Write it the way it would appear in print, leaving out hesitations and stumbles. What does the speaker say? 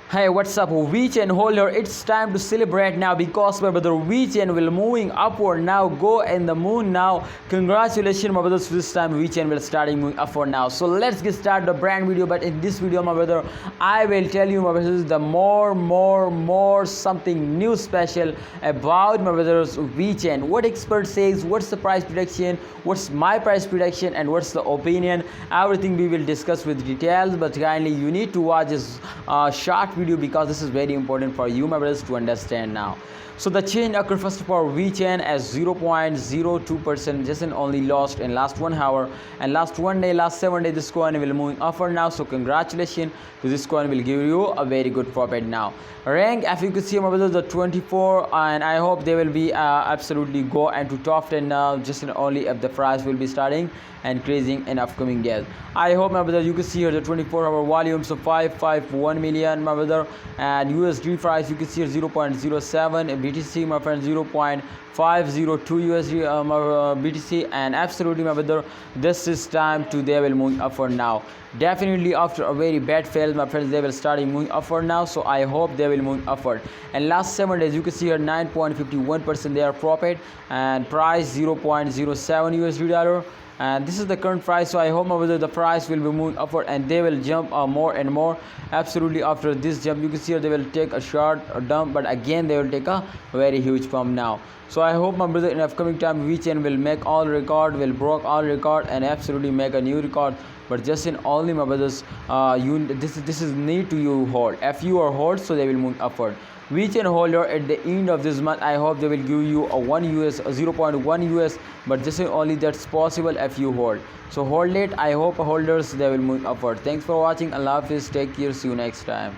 Hey, what's up, Vechain holder? It's time to celebrate now because my brother Vechain will moving upward now. Go in the moon now. Congratulations, my brothers. This time Vechain will starting moving upward now. So let's get started the brand video. But in this video, my brother, I will tell you, my brothers, the more something new special about my brothers Vechain. What expert says, what's the price prediction, what's my price prediction, and what's the opinion. Everything we will discuss with details. But kindly, you need to watch this short video because this is very important for you, my brothers, to understand now. So the change occurred first of all Vechain as 0.02% just and only lost in last 1 hour, and last 1 day, last 7 days this coin will moving upward now. So congratulations to this coin will give you a very good profit now. Rank, if you could see, my brothers, the 24, and I hope they will be absolutely go into top 10 now, just and only if the price will be starting and increasing in upcoming days. I hope, my brother, you can see here the 24-hour volume, so 551 million, my brother, and USD price you can see here 0.07, BTC, my friend, 0.502 USD BTC, and absolutely, my brother, this is time to they will move upward now. Definitely after a very bad fail, my friends, they will start moving upward now. So I hope they will move upward. And last 7 days you can see here 9.51% they are profit, and price 0.07 USD dollar, and this is the current price. So I hope, my brother, the price will be moving upward and they will jump more and more. Absolutely after this jump you can see here they will take a short dump, but again they will take a very huge pump now. So I hope, my brother, in upcoming time Vechain will make all record, will broke all record, and absolutely make a new record. But just in only, my brothers, this is need to you hold. If you are hold, so they will move upward. Vechain holder at the end of this month, I hope they will give you a 1 US, a 0.1 US, but just only that's possible if you hold. So hold it. I hope holders they will move upward. Thanks for watching. Allah Hafiz. Take care. See you next time.